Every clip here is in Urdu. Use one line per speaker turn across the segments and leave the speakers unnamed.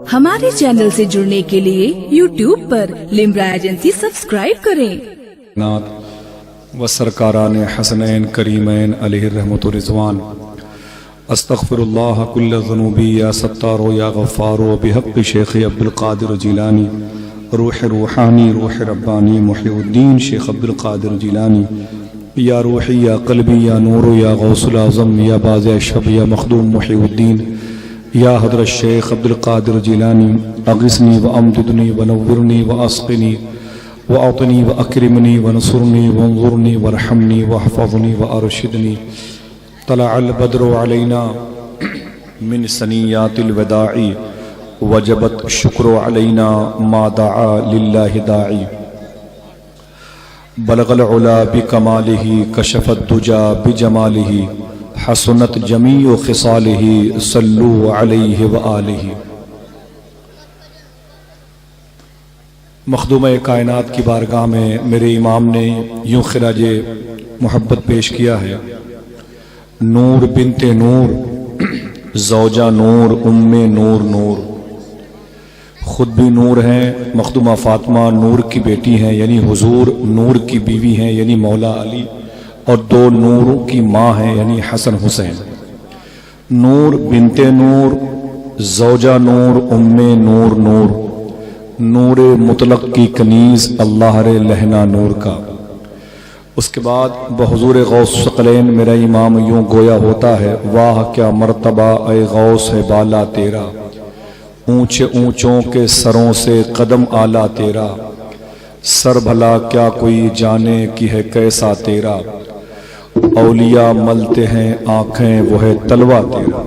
ہمارے چینل سے جڑنے کے لیے YouTube پر لمرا ایجنسی سبسکرائب کریں
و سرکاران حسنین کریمین علیہ الرحمت و رضوان استغفر اللہ کل ذنوبی یا ستارو یا غفارو بحق شیخ عبدالقادر جیلانی روح روحانی روح ربانی محی الدین شیخ عبدالقادر جیلانی یا روحی یا قلبی یا نور یا غوث العظم یا باز شب یا مخدوم محی الدین یا حضرت شیخ عبدالقادر جیلانی اغثنی و امددنی و نورنی و اسقنی وأعطني وأكرمني ونصرني وانظرني وارحمني واحفظني وأرشدني طلع البدر علينا من سنيات الوداع وجبت الشكر علينا ما دعا لله داعي بلغ العلا بكماله كشف الدجى بجماله حسنت جميع خصاله صلوا عليه وآله مخدوم کائنات کی بارگاہ میں میرے امام نے یوں خراج محبت پیش کیا ہے نور بنت نور زوجہ نور ام نور نور خود بھی نور ہیں مخدومہ فاطمہ نور کی بیٹی ہیں یعنی حضور نور کی بیوی ہیں یعنی مولا علی اور دو نوروں کی ماں ہیں یعنی حسن حسین نور بنت نور زوجہ نور ام نور نور نور مطلق کی کنیز اللہ رے لہنا نور کا اس کے بعد بحضور غوث ثقلین میرا امام یوں گویا ہوتا ہے واہ کیا مرتبہ اے غوث ہے بالا تیرا اونچے اونچوں کے سروں سے قدم آلہ تیرا سر بھلا کیا کوئی جانے کی ہے کیسا تیرا اولیاء ملتے ہیں آنکھیں وہ ہے تلوہ تیرا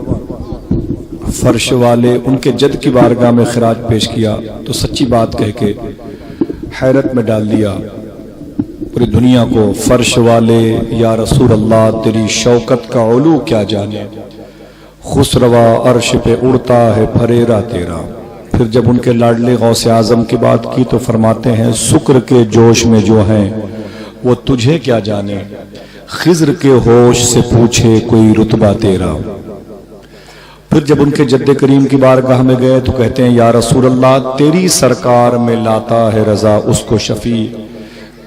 فرش والے ان کے جد کی بارگاہ میں خراج پیش کیا تو سچی بات کہہ کے حیرت میں ڈال دیا پوری دنیا کو فرش والے یا رسول اللہ تیری شوکت کا علو کیا جانے خسروا عرش پہ اڑتا ہے پھریرا تیرا پھر جب ان کے لاڈلے غوث اعظم کی بات کی تو فرماتے ہیں سکر کے جوش میں جو ہیں وہ تجھے کیا جانے خضر کے ہوش سے پوچھے کوئی رتبہ تیرا پھر جب ان کے جد کریم کی بارگاہ میں گئے تو کہتے ہیں یا رسول اللہ تیری سرکار میں لاتا ہے رضا اس کو شفیع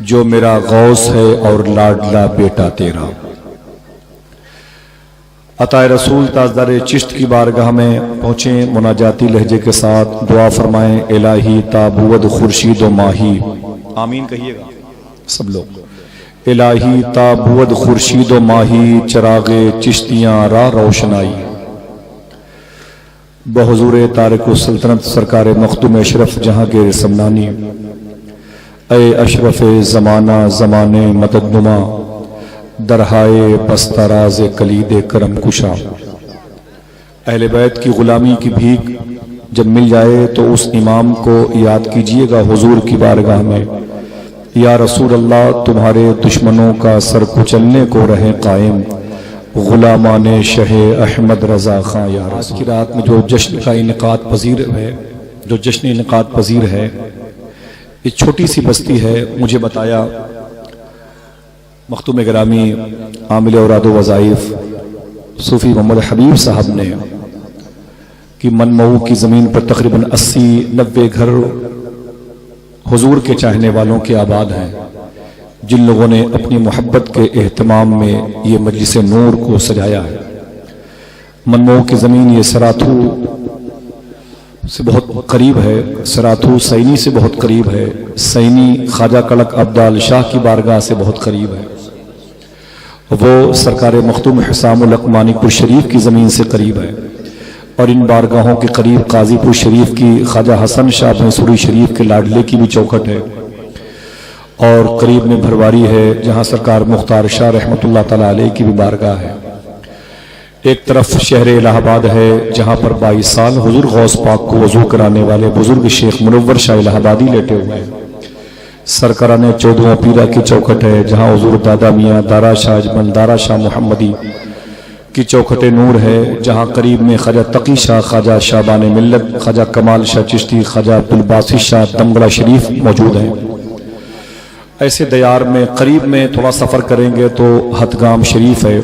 جو میرا غوث ہے اور لاڈلا بیٹا تیرا عطا رسول تاجدار چشت کی بارگاہ میں پہنچیں مناجاتی لہجے کے ساتھ دعا فرمائیں الہی تابود خورشید و ماہی آمین کہیے گا سب لوگ الہی تابود خورشید و ماہی چراغ چشتیاں راہ روشنائی بحضور تارک السلطنت سرکار مخدوم اشرف جہانگیر سمنانی اے اشرف زمانہ زمانے مدد نما درہائے بستراز کلید کرم کشا اہل بیت کی غلامی کی بھیک جب مل جائے تو اس امام کو یاد کیجئے گا حضور کی بارگاہ میں یا رسول اللہ تمہارے دشمنوں کا سر کچلنے کو رہے قائم غلامان شہ احمد رضا خان یا آج کی رات میں جو جشن کا انعقاد پذیر ہے یہ چھوٹی سی بستی ہے مجھے بتایا مختوم گرامی عامل اوراد و وظائف صوفی محمد حبیب صاحب نے کہ منمو کی زمین پر تقریباً 80-90 گھر حضور کے چاہنے والوں کے آباد ہیں جن لوگوں نے اپنی محبت کے اہتمام میں یہ مجلس نور کو سجایا ہے منمو کی زمین یہ سراتھو سے بہت قریب ہے سراتھو سینی سے بہت قریب ہے سینی خواجہ کڑک عبدال شاہ کی بارگاہ سے بہت قریب ہے وہ سرکار مختوم حسام الرحمانی پور شریف کی زمین سے قریب ہے اور ان بارگاہوں کے قریب قاضی پور شریف کی خواجہ حسن شاہ بھینسوری شریف کے لاڈلے کی بھی چوکھٹ ہے اور قریب میں بھرواری ہے جہاں سرکار مختار شاہ رحمۃ اللہ تعالیٰ علیہ کی بھی بارگاہ ہے ایک طرف شہر الہ آباد ہے جہاں پر 22 سال حضور غوث پاک کو وضو کرانے والے بزرگ شیخ منور شاہ الہ آبادی لیٹے ہوئے ہیں سرکران 14واں پیرہ کی چوکھٹ ہے جہاں حضور دادا میاں دارا شاہ اجمل دارا شاہ محمدی کی چوکھٹ نور ہے جہاں قریب میں خواجہ تقی شاہ خواجہ شعبان ملت خواجہ کمال شاہ چشتی خواجہ عبدالباسط شاہ دمگڑا شریف موجود ہیں ایسے دیار میں قریب میں تھوڑا سفر کریں گے تو ہتگام شریف ہے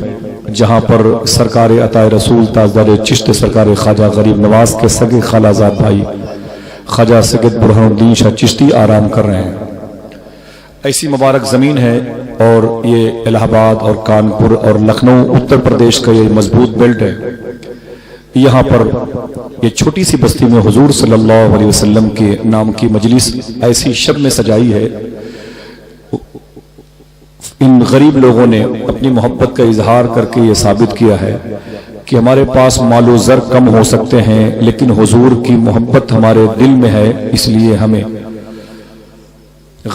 جہاں پر سرکار عطا رسول تاجدار چشت سرکار خواجہ غریب نواز کے سگے خالازاد بھائی خواجہ سید برہان الدین شاہ چشتی آرام کر رہے ہیں۔ ایسی مبارک زمین ہے اور یہ الہ آباد اور کانپور اور لکھنؤ اتر پردیش کا یہ مضبوط بیلٹ ہے۔ یہاں پر یہ چھوٹی سی بستی میں حضور صلی اللہ علیہ وسلم کے نام کی مجلس ایسی شب میں سجائی ہے۔ ان غریب لوگوں نے اپنی محبت کا اظہار کر کے یہ ثابت کیا ہے کہ ہمارے پاس مال و زر کم ہو سکتے ہیں لیکن حضور کی محبت ہمارے دل میں ہے، اس لیے ہمیں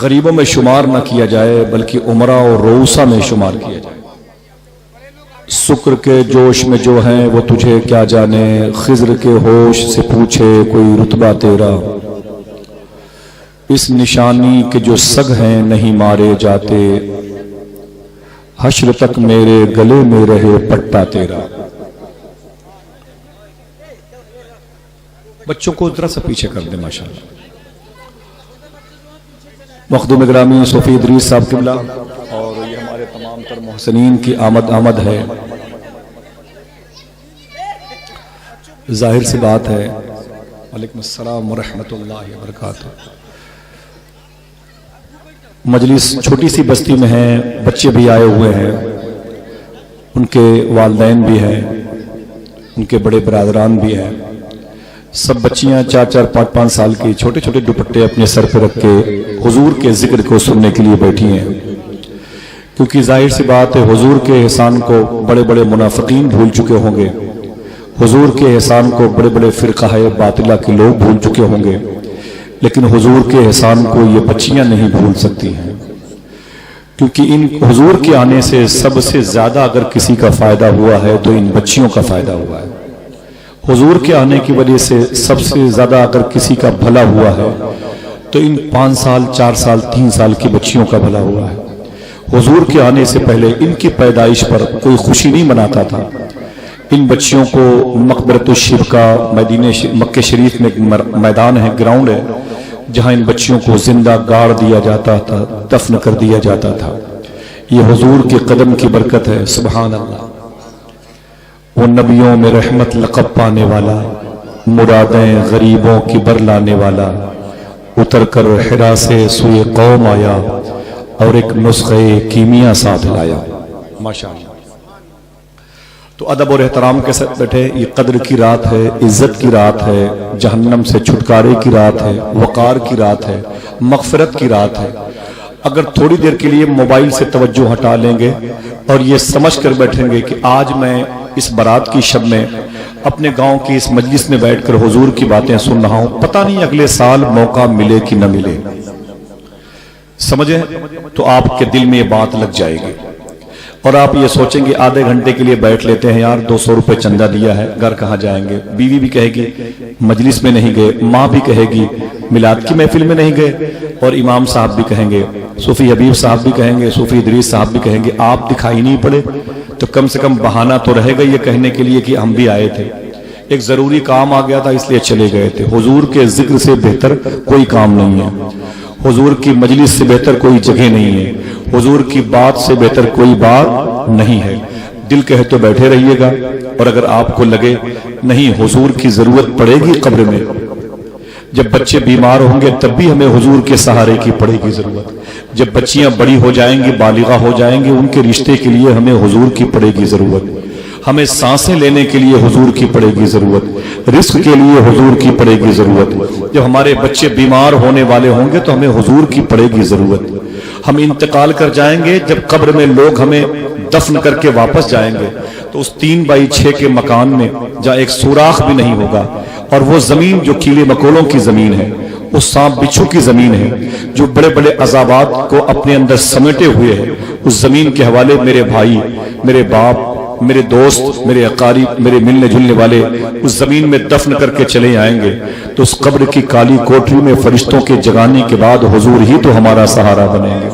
غریبوں میں شمار نہ کیا جائے بلکہ عمرہ اور روسا میں شمار کیا جائے۔ سکر کے جوش میں جو ہیں وہ تجھے کیا جانے، خضر کے ہوش سے پوچھے کوئی رتبہ تیرا، اس نشانی کے جو سگ ہیں نہیں مارے جاتے، حشر تک میرے گلے میں رہے پٹا تیرا۔ بچوں کو ذرا سا پیچھے کر دیں ماشاءاللہ۔ مخدوم گرامی صوفی ادریس صاحب قبلہ اور یہ ہمارے تمام تر محسنین کی آمد ہے۔ ظاہر سی بات ہے، وعلیکم السلام ورحمۃ اللہ وبرکاتہ، مجلس چھوٹی سی بستی میں ہے، بچے بھی آئے ہوئے ہیں، ان کے والدین بھی ہیں، ان کے بڑے برادران بھی ہیں، سب بچیاں 4-4 5-5 سال کی چھوٹے چھوٹے دوپٹے اپنے سر پہ رکھ کے حضور کے ذکر کو سننے کے لیے بیٹھی ہیں، کیونکہ ظاہر سی بات ہے حضور کے احسان کو بڑے بڑے منافقین بھول چکے ہوں گے، حضور کے احسان کو بڑے بڑے فرقہ باطلہ کے لوگ بھول چکے ہوں گے، لیکن حضور کے احسان کو یہ بچیاں نہیں بھول سکتی ہیں، کیونکہ ان حضور کے آنے سے سب سے زیادہ اگر کسی کا فائدہ ہوا ہے تو ان بچیوں کا فائدہ ہوا ہے۔ حضور کے آنے کی وجہ سے سب سے زیادہ اگر کسی کا بھلا ہوا ہے تو ان 5 سال 4 سال 3 سال کی بچیوں کا بھلا ہوا ہے۔ حضور کے آنے سے پہلے ان کی پیدائش پر کوئی خوشی نہیں مناتا تھا، ان بچیوں کو مقبرۃ الشرکا مکہ شریف میں میدان ہے، گراؤنڈ ہے، جہاں ان بچیوں کو زندہ گاڑ دیا جاتا تھا، دفن کر دیا جاتا تھا۔ یہ حضور کے قدم کی برکت ہے، سبحان اللہ۔ وہ نبیوں میں رحمت لقب پانے والا، مرادیں غریبوں کی برلانے والا، اتر کر حرا سے سوئے قوم آیا اور ایک نسخے کیمیا ساتھ لایا۔ ماشاءاللہ۔ تو ادب اور احترام کے ساتھ بیٹھے، یہ قدر کی رات ہے، عزت کی رات ہے، جہنم سے چھٹکارے کی رات ہے، وقار کی رات ہے، مغفرت کی رات ہے۔ اگر تھوڑی دیر کے لیے موبائل سے توجہ ہٹا لیں گے اور یہ سمجھ کر بیٹھیں گے کہ آج میں اس برات کی شب میں اپنے گاؤں کی اس مجلس میں بیٹھ کر حضور کی باتیں سن رہا ہوں، پتہ نہیں اگلے سال موقع ملے کہ نہ ملے، سمجھیں، تو آپ کے دل میں یہ بات لگ جائے گی اور آپ یہ سوچیں گے آدھے گھنٹے کے لیے بیٹھ لیتے ہیں یار، 200 روپے چندہ دیا ہے، گھر کہاں جائیں گے؟ بیوی بھی کہے گی مجلس میں نہیں گئے، ماں بھی کہے گی میلاد کی محفل میں نہیں گئے، اور امام صاحب بھی کہیں گے، صوفی حبیب صاحب بھی کہیں گے، صوفی ادریس صاحب بھی کہیں گے آپ دکھائی نہیں پڑے، تو کم سے کم بہانہ تو رہے گا یہ کہنے کے لیے کہ ہم بھی آئے تھے، ایک ضروری کام آ گیا تھا اس لیے چلے گئے تھے۔ حضور کے ذکر سے بہتر کوئی کام نہیں ہے، حضور کی مجلس سے بہتر کوئی جگہ نہیں ہے، حضور کی بات سے بہتر کوئی بات نہیں ہے۔ دل کہے تو بیٹھے رہیے گا، اور اگر آپ کو لگے نہیں حضور کی ضرورت پڑے گی قبر میں، جب بچے بیمار ہوں گے تب بھی ہمیں حضور کے سہارے کی پڑے گی ضرورت، جب بچیاں بڑی ہو جائیں گی بالغہ ہو جائیں گی ان کے رشتے کے لیے ہمیں حضور کی پڑے گی ضرورت، ہمیں سانسیں لینے کے لیے حضور کی پڑے گی ضرورت، رزق کے لیے حضور کی پڑے گی ضرورت، جب ہمارے بچے بیمار ہونے والے ہوں گے تو ہمیں حضور کی پڑے گی ضرورت، ہم انتقال کر جائیں گے جب قبر میں لوگ ہمیں دفن کر کے واپس جائیں گے تو اس 3x6 کے مکان میں جہاں ایک سوراخ بھی نہیں ہوگا، اور وہ زمین جو کیڑے مکوڑوں کی زمین ہے، اس سانپ بچھو کی زمین ہے جو بڑے بڑے عذابات کو اپنے اندر سمیٹے ہوئے ہے، اس زمین کے حوالے میرے بھائی، میرے باپ، میرے دوست، میرے اقارب، میرے ملنے جلنے والے اس زمین میں دفن کر کے چلے آئیں گے، تو اس قبر کی کالی کوٹری میں فرشتوں کے جگانے کے بعد حضور ہی تو ہمارا سہارا بنیں گے۔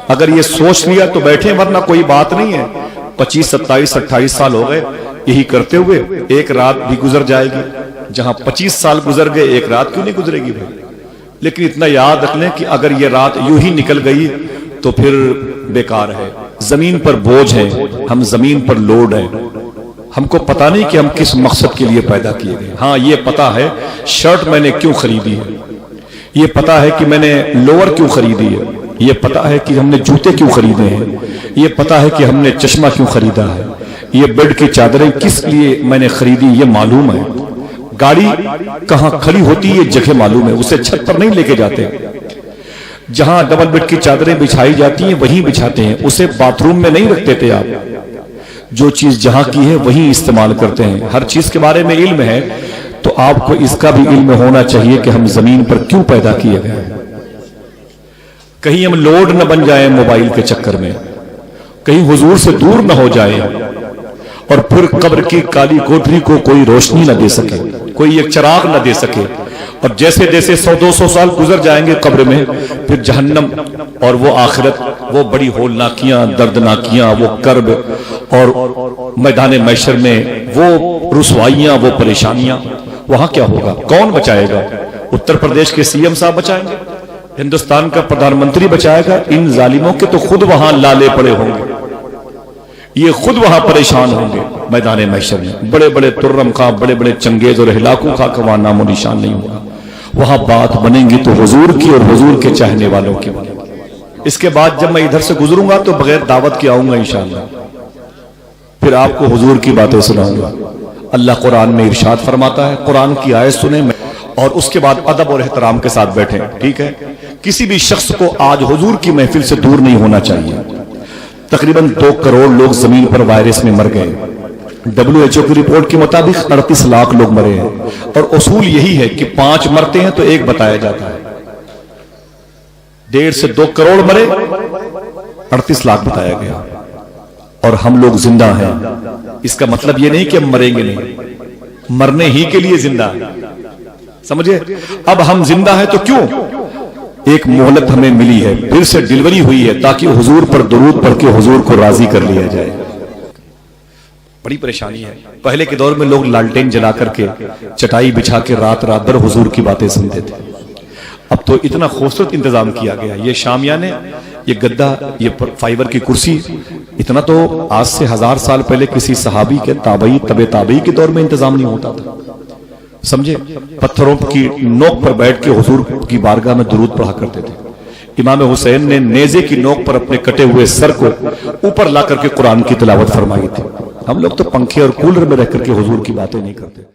اگر یہ سوچ لیا تو بیٹھیں، ورنہ کوئی بات نہیں ہے۔ 25 27 28 سال ہو گئے یہی کرتے ہوئے، ایک رات بھی گزر جائے گی، جہاں 25 سال گزر گئے ایک رات کیوں نہیں گزرے گی بھائی؟ لیکن اتنا یاد رکھ لیں کہ اگر یہ رات یوں ہی نکل گئی تو پھر بیکار ہے، زمین پر بوجھ ہیں، ہم زمین پر لوڈ ہیں. ہم کو پتا نہیں کہ ہم کس مقصد کے لیے پیدا کیے گئے. ہاں یہ پتا ہے شرٹ میں نے کیوں خریدی ہے، یہ پتا ہے کہ میں نے لوور کیوں خریدی ہے، یہ پتا ہے کہ ہم نے جوتے کیوں خریدے ہیں، یہ پتا ہے کہ ہم نے چشمہ کیوں خریدا ہے، یہ بیڈ کی چادریں کس لیے میں نے خریدی یہ معلوم ہے. گاڑی کہاں کھڑی ہوتی ہے یہ جگہ معلوم ہے، اسے چھت پر نہیں لے کے جاتے. جہاں ڈبل بیڈ کی چادریں بچھائی جاتی ہیں وہیں بچھاتے ہیں، اسے باتھ روم میں نہیں رکھتے تھے. آپ جو چیز جہاں کی ہے وہیں استعمال کرتے ہیں. ہر چیز کے بارے میں علم ہے تو آپ کو اس کا بھی علم ہونا چاہیے کہ ہم زمین پر کیوں پیدا کیے گئے ہیں. کہیں ہم لوڈ نہ بن جائیں موبائل کے چکر میں، کہیں حضور سے دور نہ ہو جائیں اور پھر قبر کی کالی کوٹری کو کوئی روشنی نہ دے سکے، کوئی ایک چراغ نہ دے سکے. اور جیسے جیسے 100-200 سال گزر جائیں گے قبر میں، پھر جہنم اور وہ آخرت، وہ بڑی ہولناکیاں، دردناکیاں، وہ کرب اور میدان محشر میں وہ رسوائیاں، وہ پریشانیاں، وہاں کیا ہوگا؟ کون بچائے گا؟ اتر پردیش کے سی ایم صاحب بچائیں گے؟ ہندوستان کا پردھان منتری بچائے گا؟ ان ظالموں کے تو خود وہاں لالے پڑے ہوں گے، یہ خود وہاں پریشان ہوں گے میدان محشر میں. بڑے بڑے ترم خواہ، بڑے بڑے چنگیز اور ہلاکو خواہ کا وہاں نام و نشان نہیں ہوگا. وہاں بات بنیں گی تو حضور کی اور حضور کے چاہنے والوں کی. اس کے بعد جب میں ادھر سے گزروں گا تو بغیر دعوت کے آؤں گا انشاءاللہ، پھر آپ کو حضور کی باتیں سناؤں گا. اللہ قرآن میں ارشاد فرماتا ہے، قرآن کی آیت سنیں اور اس کے بعد ادب اور احترام کے ساتھ بیٹھیں. ٹھیک ہے؟ کسی بھی شخص کو آج حضور کی محفل سے دور نہیں ہونا چاہیے. تقریباً 2 کروڑ لوگ زمین پر وائرس میں مر گئے. WHO کی رپورٹ کے مطابق 38 لاکھ لوگ مرے ہیں، اور اصول یہی ہے کہ 5 مرتے ہیں تو 1 بتایا جاتا ہے. 1.5 سے 2 کروڑ مرے، 38 لاکھ بتایا گیا، اور ہم لوگ زندہ ہیں. اس کا مطلب یہ نہیں کہ ہم مریں گے نہیں، مرنے ہی کے لیے زندہ ہیں. سمجھے؟ اب ہم زندہ ہیں تو کیوں؟ ایک مہلت ہمیں ملی ہے، پھر سے ڈیلیوری ہوئی ہے تاکہ حضور پر درود پڑھ کے حضور کو راضی کر لیا جائے. بڑی پریشانی ہے. پہلے کے دور میں لوگ لالٹین جلا کر کے چٹائی بچھا کے رات رات بھر حضور کی باتیں سنتے تھے. اب تو اتنا خوبصورت انتظام کیا گیا، یہ شامیانے، یہ گدا، یہ فائبر کی کرسی، اتنا تو آج سے 1000 سال پہلے کسی صحابی کے تابعی تبع تابعی کے دور میں انتظام نہیں ہوتا تھا. سمجھے؟ پتھروں کی نوک پر بیٹھ کے حضور کی بارگاہ میں درود پڑھا کرتے تھے. امام حسین نے نیزے کی نوک پر اپنے کٹے ہوئے سر کو اوپر لا کر کے قرآن کی تلاوت فرمائی تھی. ہم لوگ تو پنکھے اور کولر میں رہ کر کے حضور کی باتیں نہیں کرتے.